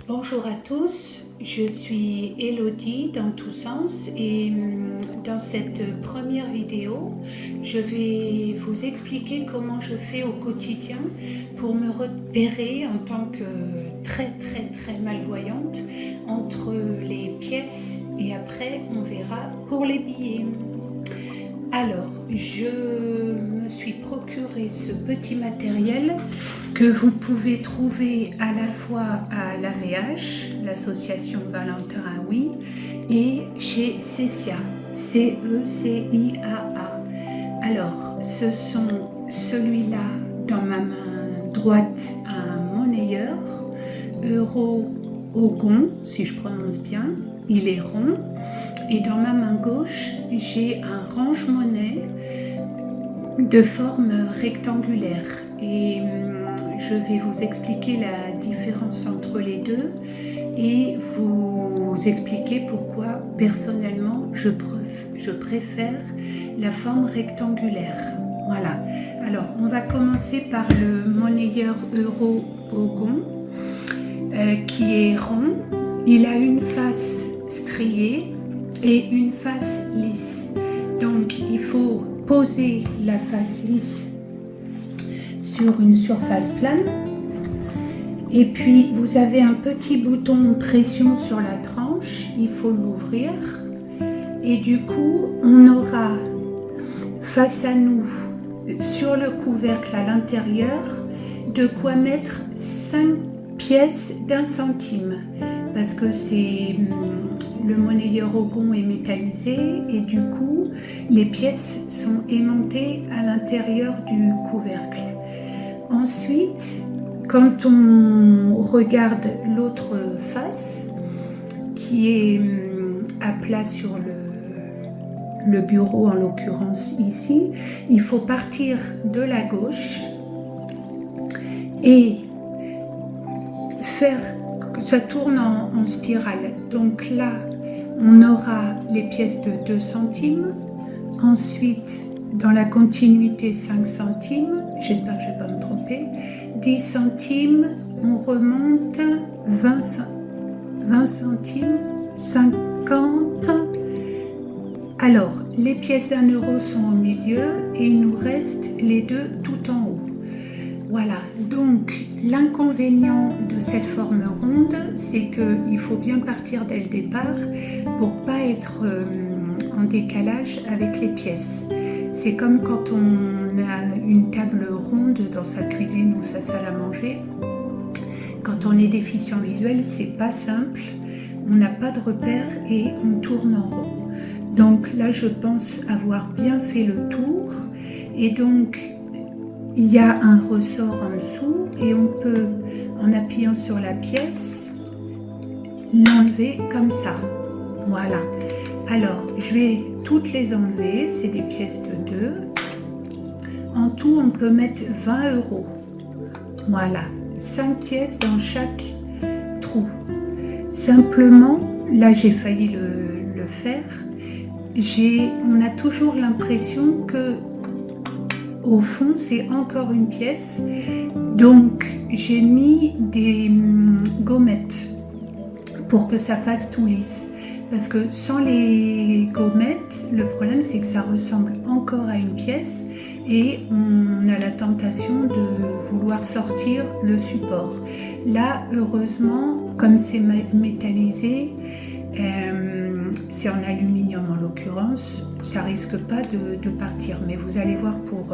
Bonjour à tous, je suis Elodie dans tous sens et dans cette première vidéo, je vais vous expliquer comment je fais au quotidien pour me repérer en tant que très malvoyante entre les pièces et après on verra pour les billets. Alors, je me suis procuré ce petit matériel que vous pouvez trouver à la fois à l'AVH, l'association Valentin Oui, et chez Cecia, C-E-C-I-A-A. Alors, ce sont celui-là dans ma main droite, un monnayeur, euro Ogon, si je prononce bien, il est rond. Et dans ma main gauche, j'ai un range-monnaie de forme rectangulaire. Et je vais vous expliquer la différence entre les deux et vous expliquer pourquoi personnellement je préfère la forme rectangulaire. Voilà. Alors, on va commencer par le monnayeur euro Ogon qui est rond. Il a une face striée et une face lisse. Donc il faut poser la face lisse sur une surface plane et puis vous avez un petit bouton de pression sur la tranche, il faut l'ouvrir et du coup on aura face à nous sur le couvercle à l'intérieur de quoi mettre 5 pièces d'1 centime parce que c'est le monnayeur Ogon est métallisé et du coup les pièces sont aimantées à l'intérieur du couvercle. Ensuite, quand on regarde l'autre face qui est à plat sur le bureau, en l'occurrence ici, il faut partir de la gauche et faire que ça tourne en spirale. Donc là, on aura les pièces de 2 centimes. Ensuite, dans la continuité, 5 centimes. J'espère que je ne vais pas me tromper. 10 centimes, on remonte 20 centimes, 50. Alors, les pièces d'1 euro sont au milieu et il nous reste les deux tout en haut. Voilà, donc l'inconvénient de cette forme ronde, c'est qu'il faut bien partir dès le départ pour ne pas être en décalage avec les pièces. C'est comme quand on a une table ronde dans sa cuisine ou sa salle à manger. Quand on est déficient visuel, c'est pas simple, on n'a pas de repère et on tourne en rond. Donc là, je pense avoir bien fait le tour et donc il y a un ressort en dessous et on peut, en appuyant sur la pièce, l'enlever comme ça. Voilà. Alors, je vais toutes les enlever. C'est des pièces de 2. En tout, on peut mettre 20 euros. Voilà. 5 pièces dans chaque trou. Simplement, là, j'ai failli le faire. On a toujours l'impression que au fond, c'est encore une pièce. Donc, j'ai mis des gommettes pour que ça fasse tout lisse. Parce que sans les gommettes, le problème, c'est que ça ressemble encore à une pièce et on a la tentation de vouloir sortir le support. Là, heureusement, comme c'est métallisé, c'est en aluminium en l'occurrence, ça risque pas de partir. Mais vous allez voir pour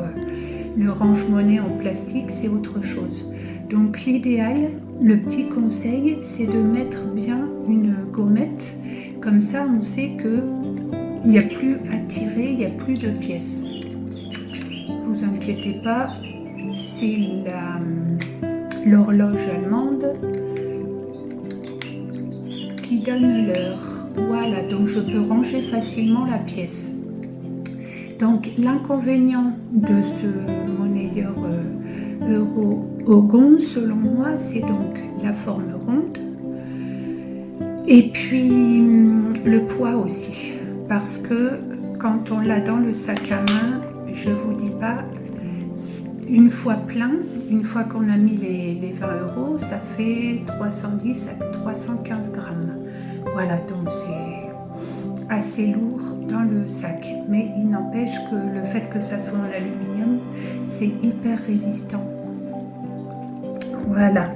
le range-monnaie en plastique, c'est autre chose. Donc l'idéal, le petit conseil, c'est de mettre bien une gommette. Comme ça, on sait qu'il n'y a plus à tirer, il n'y a plus de pièces. Ne vous inquiétez pas, c'est l'horloge allemande qui donne l'heure. Voilà, donc je peux ranger facilement la pièce. Donc l'inconvénient de ce monnayeur euro Ogon, selon moi, c'est donc la forme ronde et puis le poids aussi. Parce que quand on l'a dans le sac à main, je vous dis pas, une fois plein, une fois qu'on a mis les 20 €, ça fait 310 à 315 grammes. Voilà, donc c'est assez lourd dans le sac. Mais il n'empêche que le fait que ça soit en aluminium, c'est hyper résistant. Voilà,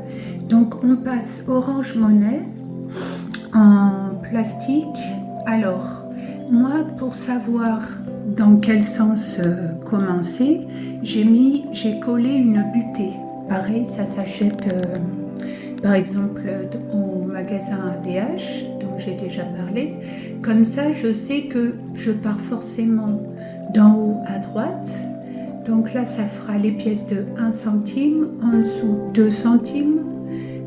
donc on passe Orange Money en plastique. Alors, moi, pour savoir dans quel sens commencer, j'ai collé une butée. Pareil, ça s'achète par exemple au magasin ADH, dont j'ai déjà parlé. Comme ça, je sais que je pars forcément d'en haut à droite. Donc là, ça fera les pièces de 1 centime, en dessous 2 centimes,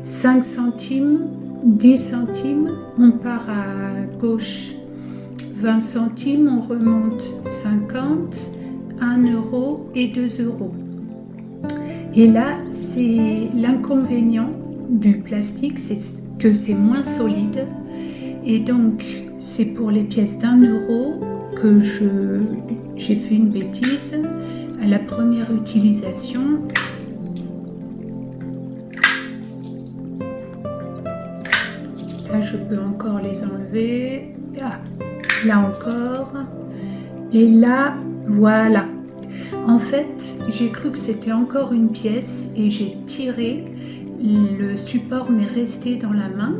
5 centimes, 10 centimes. On part à gauche 20 centimes, on remonte 50, 1 € et 2 €. Et là, c'est l'inconvénient du plastique, c'est que c'est moins solide. Et donc, c'est pour les pièces d'1 € que j'ai fait une bêtise. À la première utilisation, là, je peux encore les enlever. Là encore. Et là, voilà. En fait, j'ai cru que c'était encore une pièce et j'ai tiré. Le support m'est resté dans la main.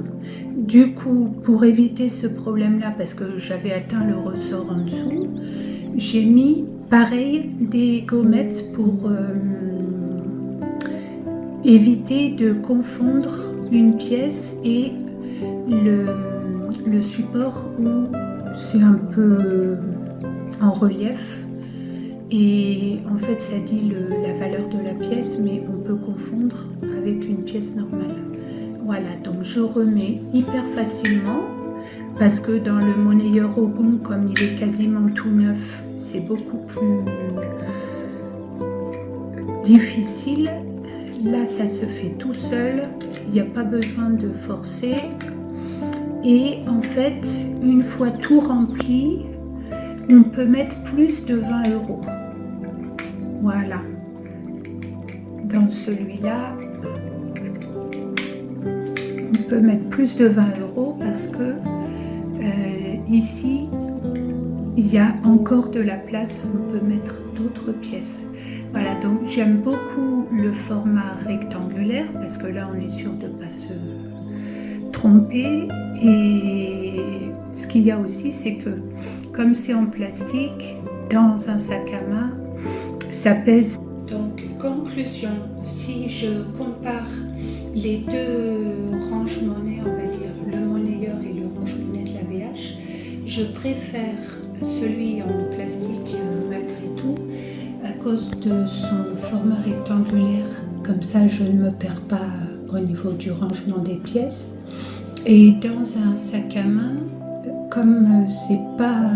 Du coup, pour éviter ce problème-là, parce que j'avais atteint le ressort en dessous, j'ai mis, pareil, des gommettes pour éviter de confondre une pièce et le support où c'est un peu en relief. Et en fait, ça dit la valeur de la pièce, mais on peut confondre avec une pièce normale. Voilà, donc je remets hyper facilement, parce que dans le monnayeur Ogon, comme il est quasiment tout neuf, c'est beaucoup plus difficile. Là, ça se fait tout seul, il n'y a pas besoin de forcer. Et en fait, une fois tout rempli, on peut mettre plus de 20 €. Voilà. Dans celui-là, on peut mettre plus de 20 € parce que ici, il y a encore de la place, on peut mettre d'autres pièces. Voilà, donc j'aime beaucoup le format rectangulaire parce que là, on est sûr de ne pas se tromper. Et ce qu'il y a aussi, c'est que comme c'est en plastique, dans un sac à main, ça pèse. Donc, conclusion, si je compare les deux range-monnaie, on va dire le monnayeur et le range-monnaie de l'ADH, je préfère celui en plastique malgré tout, à cause de son format rectangulaire. Comme ça, je ne me perds pas au niveau du rangement des pièces. Et dans un sac à main, comme c'est pas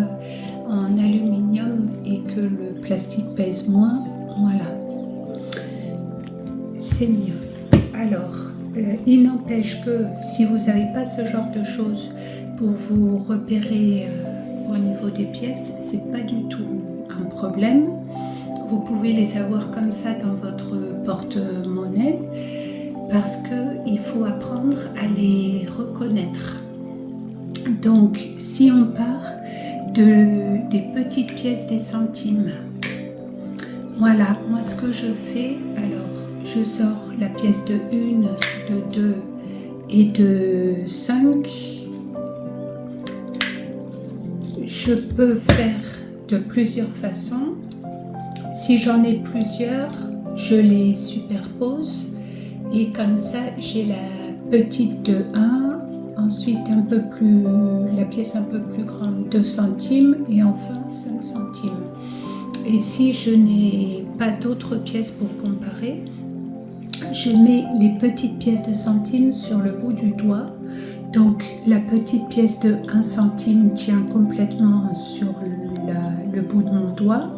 en aluminium et que le plastique pèse moins, voilà, c'est mieux. Alors, il n'empêche que si vous n'avez pas ce genre de choses pour vous repérer au niveau des pièces, c'est pas du tout un problème. Vous pouvez les avoir comme ça dans votre porte-monnaie, parce qu'il faut apprendre à les reconnaître. Donc, si on part des petites pièces des centimes, voilà, moi ce que je fais, alors je sors la pièce de 1, de 2 et de 5. Je peux faire de plusieurs façons. Si j'en ai plusieurs, je les superpose. Et comme ça, j'ai la petite de 1, ensuite la pièce un peu plus grande, 2 centimes, et enfin 5 centimes. Et si je n'ai pas d'autres pièces pour comparer, je mets les petites pièces de centimes sur le bout du doigt. Donc la petite pièce de 1 centime tient complètement sur le bout de mon doigt.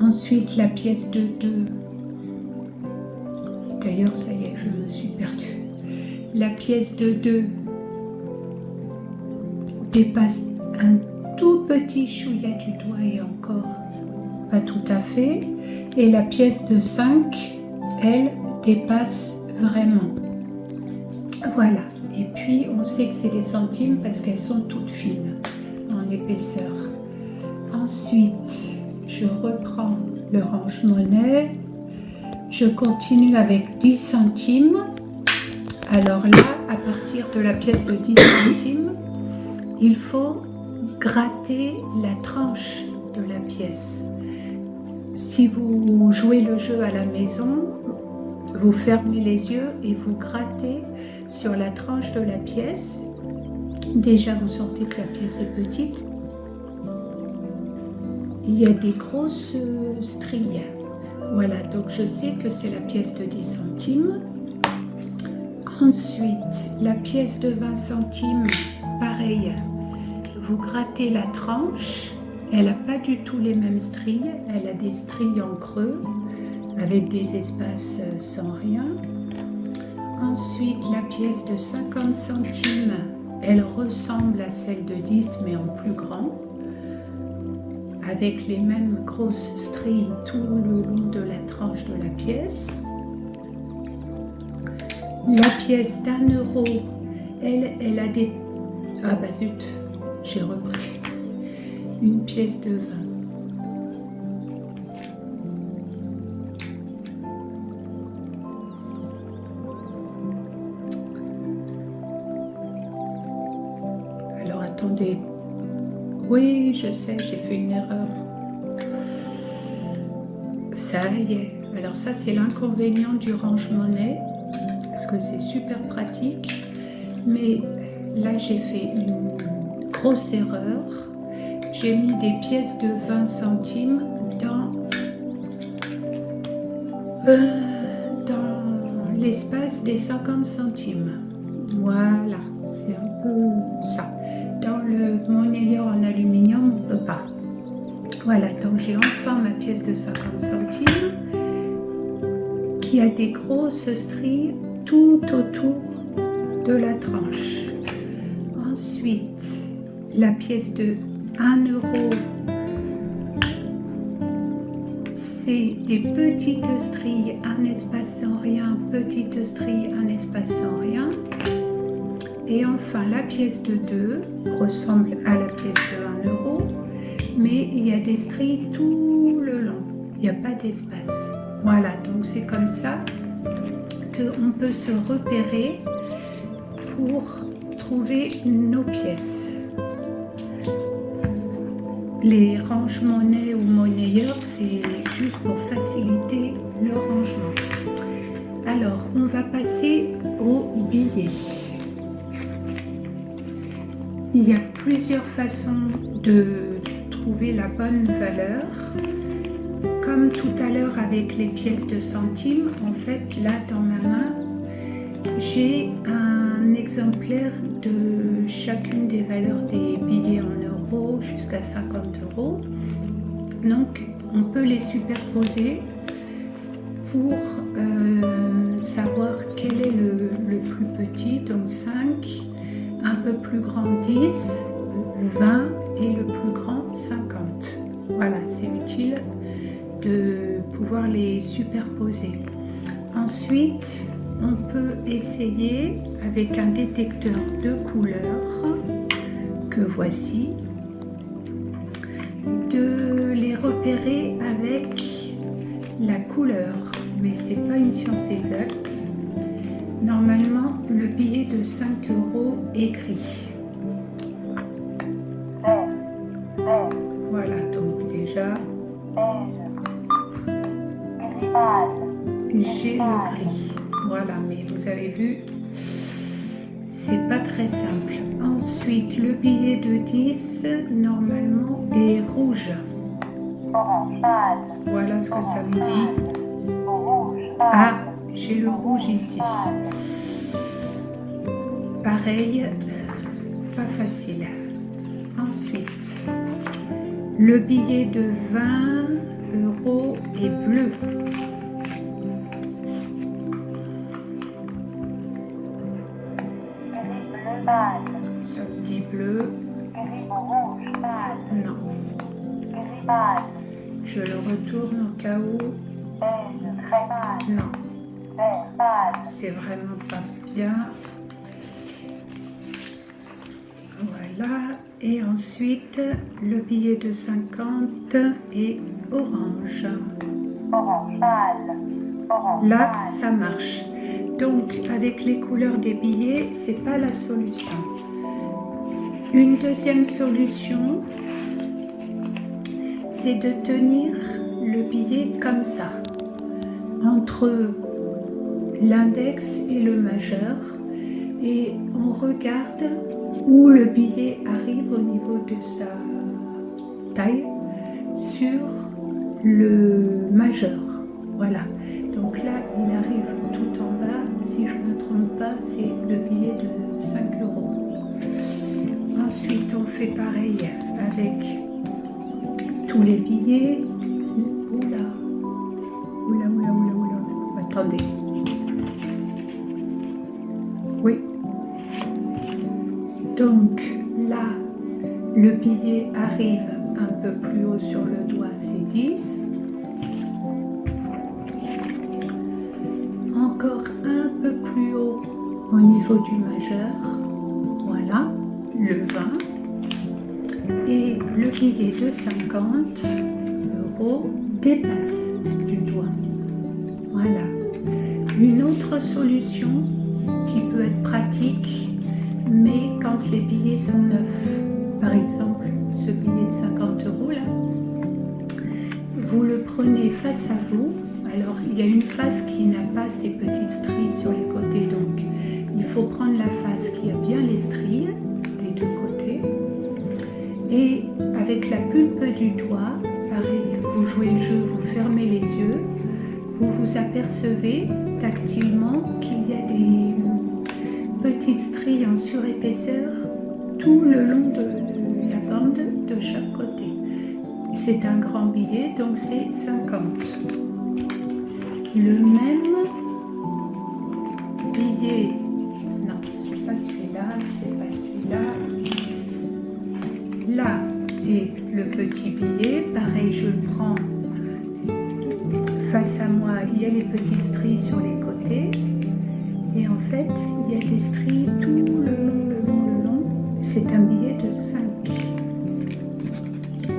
Ensuite, la pièce de 2. D'ailleurs, ça y est, je me suis perdue. La pièce de 2 dépasse un tout petit chouïa du doigt et encore pas tout à fait. Et la pièce de 5, elle, dépasse vraiment. Voilà. Et puis on sait que c'est des centimes parce qu'elles sont toutes fines en épaisseur. Ensuite, je reprends le range-monnaie. Je continue avec 10 centimes. Alors là, à partir de la pièce de 10 centimes, il faut gratter la tranche de la pièce. Si vous jouez le jeu à la maison, vous fermez les yeux et vous grattez sur la tranche de la pièce. Déjà, vous sentez que la pièce est petite. Il y a des grosses stries. Voilà, donc je sais que c'est la pièce de 10 centimes. Ensuite, la pièce de 20 centimes, pareil, vous grattez la tranche. Elle n'a pas du tout les mêmes stries, elle a des stries en creux, avec des espaces sans rien. Ensuite, la pièce de 50 centimes, elle ressemble à celle de 10, mais en plus grand, avec les mêmes grosses stries tout le long de la tranche de la pièce. La pièce d'1 €, elle a des... Ah bah zut, j'ai repris une pièce de 20. Alors attendez. Oui, je sais, j'ai fait une erreur. Ça y est. Alors ça, c'est l'inconvénient du range-monnaie, parce que c'est super pratique. Mais là, j'ai fait une grosse erreur. J'ai mis des pièces de 20 centimes dans l'espace des 50 centimes. Voilà, c'est un peu ça. Dans le monnayeur en aluminium, on ne peut pas. Voilà, donc j'ai enfin ma pièce de 50 centimes qui a des grosses stries tout autour de la tranche. Ensuite, la pièce de 1 €, c'est des petites stries, un espace sans rien, petite strie, un espace sans rien. Et enfin, la pièce de 2 ressemble à la pièce de 1 €, mais il y a des stries tout le long. Il n'y a pas d'espace. Voilà, donc c'est comme ça qu'on peut se repérer pour trouver nos pièces. Les range-monnaie ou monnayeurs, c'est juste pour faciliter le rangement. Alors, on va passer aux billets. Il y a plusieurs façons de trouver la bonne valeur. Comme tout à l'heure avec les pièces de centimes, en fait, là, dans ma main, j'ai un exemplaire de chacune des valeurs des billets en euros jusqu'à 50 €. Donc, on peut les superposer pour savoir quel est le plus petit. Donc, 5, un peu plus grand 10, 20 et le plus grand 50. Voilà, c'est utile de pouvoir les superposer. Ensuite, on peut essayer avec un détecteur de couleurs que voici de les repérer avec la couleur, mais c'est pas une science exacte. Normalement, le billet de 5 € est gris. Voilà, donc déjà j'ai le gris. Voilà, mais vous avez vu, c'est pas très simple. Ensuite, le billet de 10, normalement, est rouge. Voilà ce que ça me dit. Ah, j'ai le rouge ici. Pareil, pas facile. Ensuite, le billet de 20 € est bleu. Ça me dit bleu. Non. Je le retourne au cas où. Non. c'est vraiment pas bien. Voilà, et ensuite le billet de 50 est orange. Là, ça marche. Donc, avec les couleurs des billets, c'est pas la solution. Une deuxième solution, c'est de tenir le billet comme ça, entre l'index et le majeur, et on regarde où le billet arrive au niveau de sa taille sur le majeur. Voilà, donc là il arrive tout en bas, si je ne me trompe pas, c'est le billet de 5 €. Ensuite on fait pareil avec tous les billets. Oula, attendez. Oui. Donc là, le billet arrive un peu plus haut sur le doigt, c'est 10. Encore un peu plus haut au niveau du majeur. Voilà, le 20. Et le billet de 50 € dépasse du doigt. Voilà. Une autre solution qui peut être pratique, mais quand les billets sont neufs, par exemple ce billet de 50 € là, vous le prenez face à vous. Alors il y a une face qui n'a pas ces petites stries sur les côtés, donc il faut prendre la face qui a bien les stries des deux côtés. Et avec la pulpe du doigt, pareil, vous jouez le jeu, vous fermez les yeux, vous vous apercevez tactilement qu'il y a des petites stries en surépaisseur tout le long de la bande de chaque côté. C'est un grand billet, donc c'est 50. Le même billet, non, c'est pas celui-là, c'est pas celui-là. Là, c'est le petit billet, pareil, je le prends face à moi, il y a les petites stries sur les côtés. Et en fait, il y a des stries tout le long. C'est un billet de 5.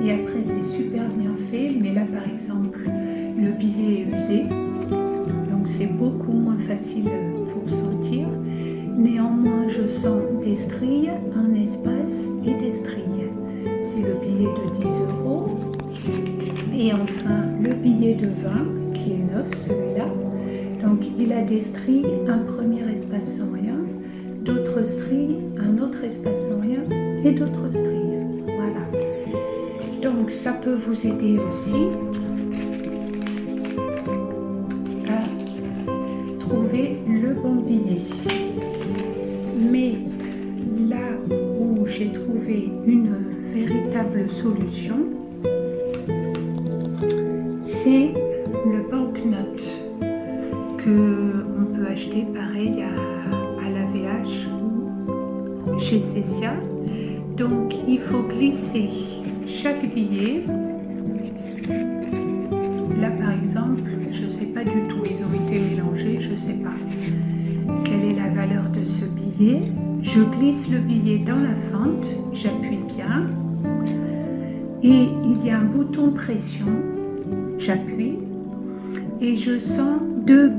Et après, c'est super bien fait. Mais là, par exemple, le billet est usé. Donc, c'est beaucoup moins facile pour sentir. Néanmoins, je sens des stries, un espace et des stries. C'est le billet de 10 €. Et enfin, le billet de 20, qui est neuf, celui-là. Donc il a des stries, un premier espace sans rien, d'autres stries, un autre espace sans rien et d'autres stries. Voilà. Donc ça peut vous aider aussi à trouver le bon billet. Mais là où j'ai trouvé une véritable solution, c'est le banknote qu'on peut acheter pareil à l'AVH ou chez Cecia. Donc il faut glisser chaque billet. Là par exemple, je ne sais pas du tout, ils ont été mélangés, je ne sais pas quelle est la valeur de ce billet. Je glisse le billet dans la fente, j'appuie bien et il y a un bouton pression, j'appuie et je sens deux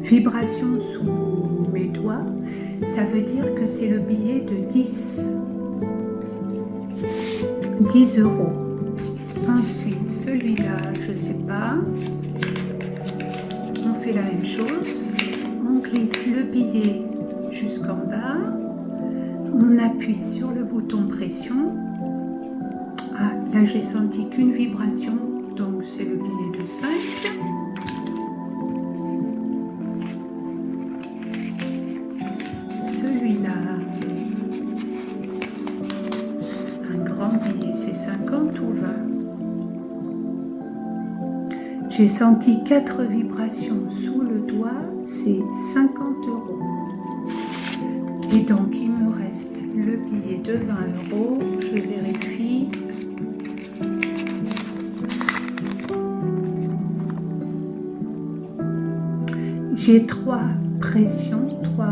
vibrations sous mes doigts. Ça veut dire que c'est le billet de 10 €. Ensuite, celui-là, je ne sais pas. On fait la même chose. On glisse le billet jusqu'en bas. On appuie sur le bouton pression. Ah, là, j'ai senti qu'une vibration. Donc, c'est le billet de 5. Celui-là, un grand billet, c'est 50 ou 20. J'ai senti 4 vibrations sous le doigt, c'est 50 €. Et donc, il me reste le billet de 20 €. Je vérifie. j'ai 3 pressions, 3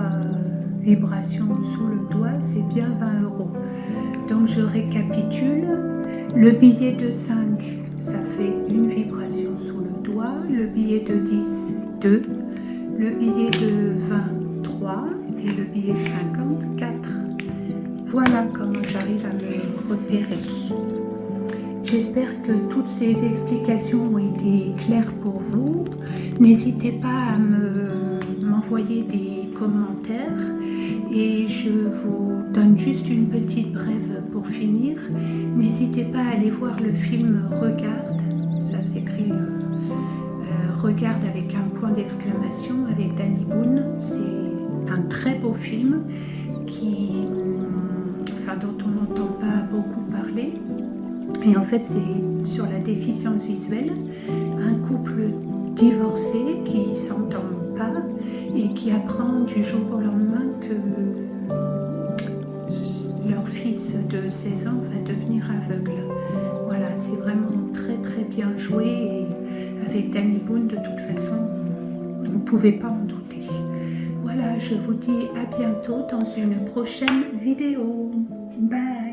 vibrations sous le doigt, c'est bien 20 €. Donc je récapitule. Le billet de 5, ça fait une vibration sous le doigt. Le billet de 10, 2. Le billet de 20, 3. Et le billet de 50, 4. Voilà comment j'arrive à me repérer. J'espère que toutes ces explications ont été claires pour vous. N'hésitez pas à m'envoyer des commentaires et je vous donne juste une petite brève pour finir. N'hésitez pas à aller voir le film Regarde, ça s'écrit Regarde avec un point d'exclamation avec Danny Boone. C'est un très beau film dont on n'entend pas beaucoup parler. Et en fait, c'est sur la déficience visuelle, un couple divorcé qui ne s'entend pas et qui apprend du jour au lendemain que leur fils de 16 ans va devenir aveugle. Voilà, c'est vraiment très très bien joué et avec Danny Boone, de toute façon, vous ne pouvez pas en douter. Voilà, je vous dis à bientôt dans une prochaine vidéo. Bye!